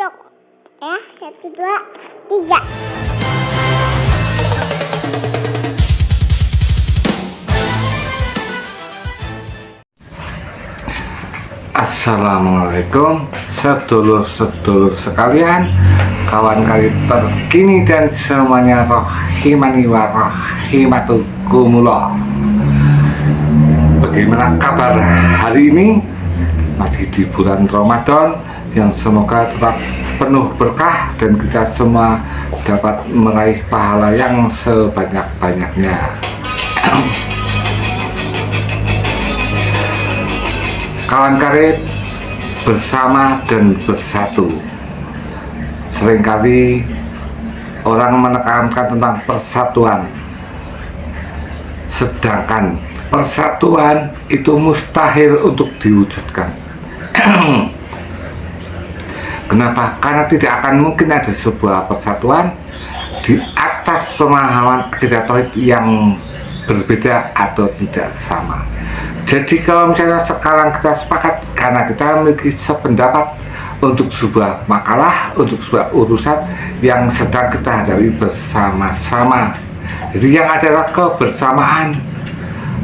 TikTok. Ya, 1, 2, 3. Assalamualaikum sedulur-sedulur sekalian, kawan kali terkini dan semuanya rohimani wa rohimatukumullah. Bagaimana kabar hari ini? Masih di bulan Ramadan yang semoga tetap penuh berkah dan kita semua dapat meraih pahala yang sebanyak-banyaknya. Kawan karib, bersama dan bersatu. Seringkali orang menekankan tentang persatuan, sedangkan persatuan itu mustahil untuk diwujudkan. Kenapa? Karena tidak akan mungkin ada sebuah persatuan di atas pemahaman akidah tauhid yang berbeda atau tidak sama. Jadi kalau misalnya sekarang kita sepakat karena kita memiliki sependapat untuk sebuah makalah, untuk sebuah urusan yang sedang kita hadapi bersama-sama. Jadi yang adalah kebersamaan,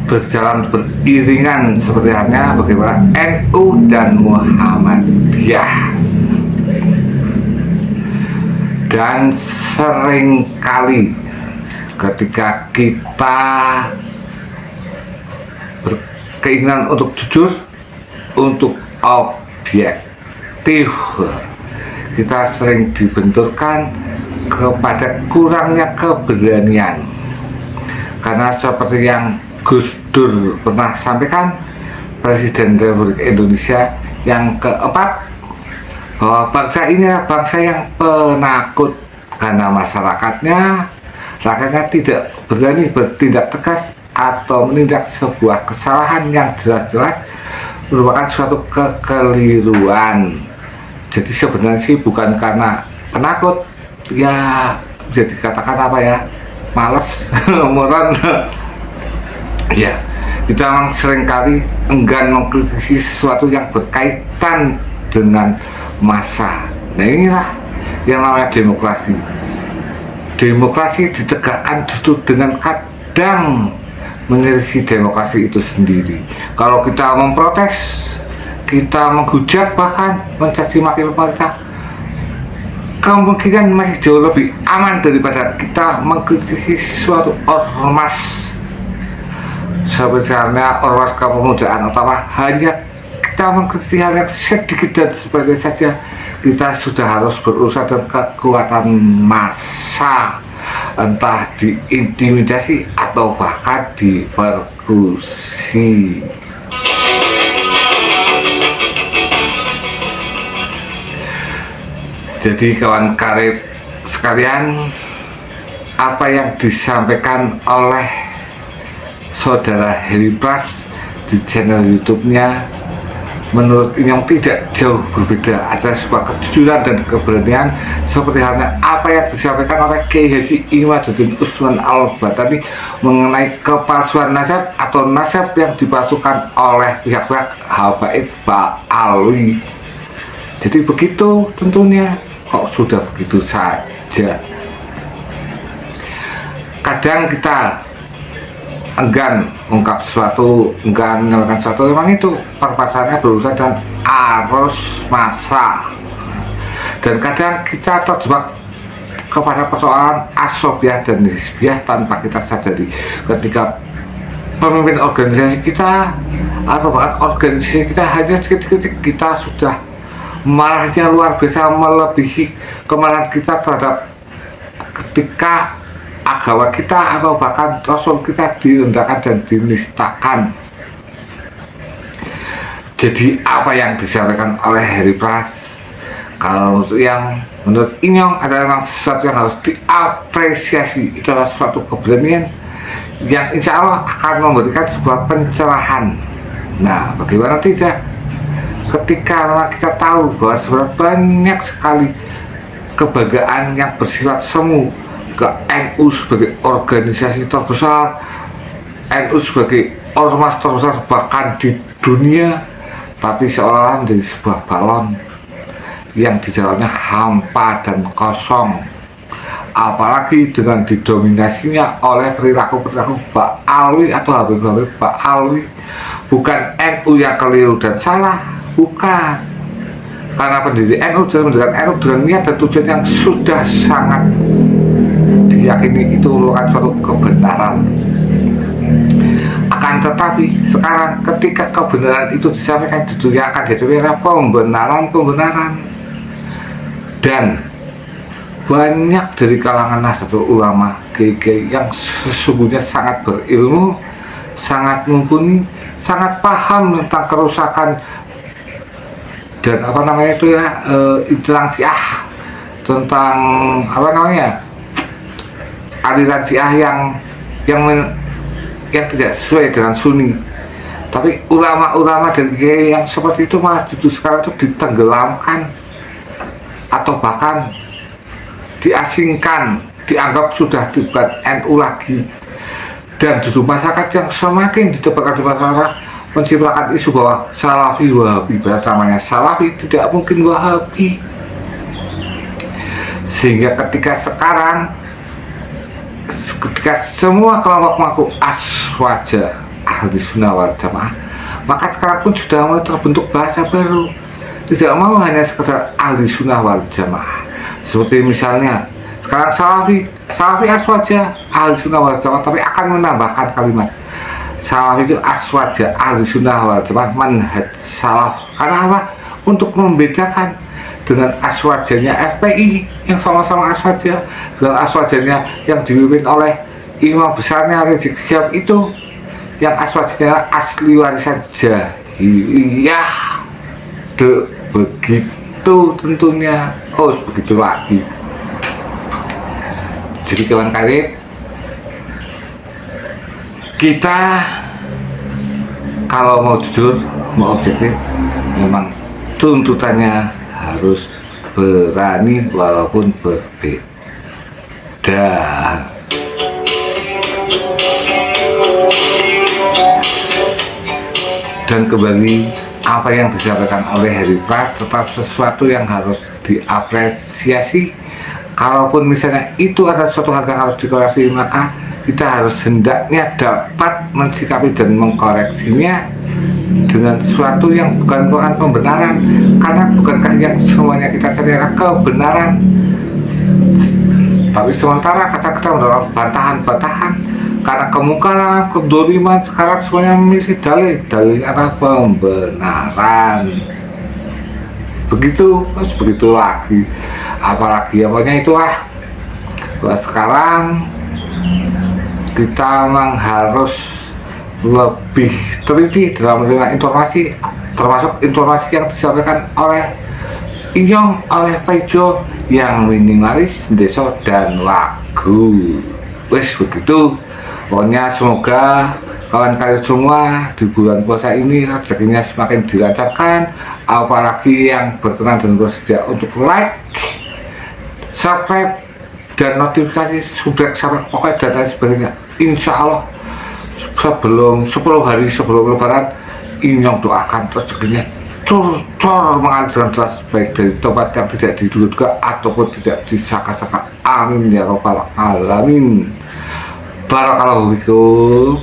berjalan beriringan seperti halnya bagaimana NU dan Muhammadiyah. Dan seringkali ketika kita keinginan untuk jujur, untuk objektif, kita sering dibenturkan kepada kurangnya keberanian. Karena seperti yang Gus Dur pernah sampaikan, Presiden Republik Indonesia yang keempat, bahwa bangsa ini adalah bangsa yang penakut karena rakyatnya tidak berani bertindak tegas atau menindak sebuah kesalahan yang jelas-jelas merupakan suatu kekeliruan. Jadi sebenarnya sih bukan karena penakut, ya jadi katakan apa ya, males, moron. Ya, kita memang seringkali enggan mengkritisi sesuatu yang berkaitan dengan massa. Nah inilah yang namanya demokrasi. Demokrasi ditegakkan justru dengan kadang menyelisih demokrasi itu sendiri. Kalau kita memprotes, kita menghujat, bahkan mencaci maki pemerintah, kemungkinan masih jauh lebih aman daripada kita mengkritisi suatu ormas, sebesarnya ormas kepemudaan, atau hanya kita mengkritisi hal yang sedikit dan sebagainya saja. Kita sudah harus berurusan dengan kekuatan massa, entah diintimidasi atau bahkan dipersekusi. Jadi kawan karib sekalian, apa yang disampaikan oleh saudara Heri Pras di channel YouTube-nya menurut Inyong tidak jauh berbeda. Ada sebuah kejujuran dan keberanian seperti halnya apa yang disampaikan oleh Kiai Haji Imaduddin Usman Al-Batani mengenai kepalsuan nasab atau nasab yang dipalsukan oleh pihak-pihak habaib Ba'alwi. Jadi begitu tentunya, kok sudah begitu saja. Kadang kita enggan mengungkap sesuatu, enggan menyampaikan sesuatu, memang itu perpasannya berurusan dengan arus massa. Dan kadang kita terjebak kepada persoalan asobiah dan nisbiah tanpa kita sadari. Ketika pemimpin organisasi kita atau bahkan organisasi kita hanya sedikit-sedikit, kita sudah marahnya luar biasa, melebihi kemarahan kita terhadap ketika agama kita atau bahkan Rasul kita direndahkan dan dinistakan. Jadi apa yang disampaikan oleh Heri Pras, kalau yang menurut Inyong adalah sesuatu yang harus diapresiasi. Itu adalah suatu keberanian yang insya Allah akan memberikan sebuah pencerahan. Nah, bagaimana tidak ketika kita tahu bahwa sebenarnya banyak sekali kebanggaan yang bersifat semu ke NU sebagai organisasi terbesar, NU sebagai ormas terbesar bahkan di dunia, tapi seolah-olah menjadi sebuah balon yang di dalamnya hampa dan kosong, apalagi dengan didominasinya oleh perilaku-perilaku Ba'alwi atau Habib-Habib Ba'alwi. Bukan NU yang keliru dan salah, bukan, karena pendiri NU dalam mendirikan NU dengan niat dan tujuan yang sudah sangat diyakini itu merupakan suatu kebenaran. Akan tetapi sekarang ketika kebenaran itu disampaikan diduyakan jadi pembenaran dan banyak dari kalangan Nahdlatul Ulama GG yang sesungguhnya sangat berilmu, sangat mumpuni, sangat paham tentang kerusakan dan tentang Syiah, tentang aliran Syiah yang tidak sesuai dengan Sunni. Tapi ulama-ulama dan GG yang seperti itu malah justru sekarang itu ditenggelamkan atau bahkan diasingkan, dianggap sudah bukan NU lagi. Dan justru masyarakat yang semakin ditebarkan di masyarakat menciptakan isu bahwa Salafi Wahabi, namanya Salafi tidak mungkin Wahabi. Sehingga ketika semua kelompok mengaku aswaja ahli sunnah wal jamaah, maka sekarang pun sudah mulai terbentuk bahasa baru, tidak mau hanya sekedar ahli sunnah wal jamaah. Seperti misalnya sekarang Salafi aswaja ahli sunnah wal jamaah, tapi akan menambahkan kalimat Salafi itu aswaja ahli sunnah wal jamaah manhaj salaf. Karena apa? Untuk membedakan dengan aswajanya FPI yang sama-sama aswaja dengan aswajanya yang dipimpin oleh imam besarnya Rizik Syihab itu yang aswajanya asli warisan jahiliyah. Begitu tentunya. Begitu lagi. Jadi kawan karib, kita kalau mau jujur, mau objektif, memang tuntutannya harus berani walaupun berbeda. Dan kembali, apa yang disampaikan oleh Heri Pras tetap sesuatu yang harus diapresiasi. Kalaupun misalnya itu adalah suatu hal yang harus dikoreksi, maka kita harus hendaknya dapat mensikapi dan mengkoreksinya dengan sesuatu yang bukan pembenaran. Karena bukankah yang semuanya kita cari adalah kebenaran, tapi sementara kata-kata mendapat bantahan karena kemungkaran, kedoliman. Sekarang semuanya memilih dalil adalah pembenaran. Begitu lagi. Apalagi pokoknya itulah bahwa sekarang kita memang harus lebih teliti dalam menerima informasi, termasuk informasi yang disampaikan oleh Inyong, oleh Paijo yang minimalis, deso dan lagu. Begitu. Pokoknya semoga kawan-kawan semua di bulan puasa ini rezekinya semakin dilancarkan, apalagi yang berkenan dan bersedia untuk like, subscribe, dan notifikasi sudah sampai pokoknya dan lain sebagainya. Insya Allah sebelum 10 hari sebelum lebaran, Inyong doakan rezekinya cor mengalir deras, baik dari tobat yang tidak diduga ataupun tidak disangka-sangka. Amin ya robbal alamin. Barakallahu fikum.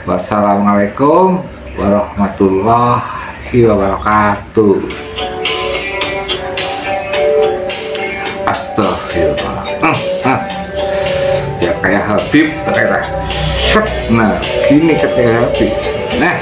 Wassalamualaikum warahmatullahi wabarakatuh. Astagfirullah. Ya kayak Habib, nah gini kayak Habib. Nah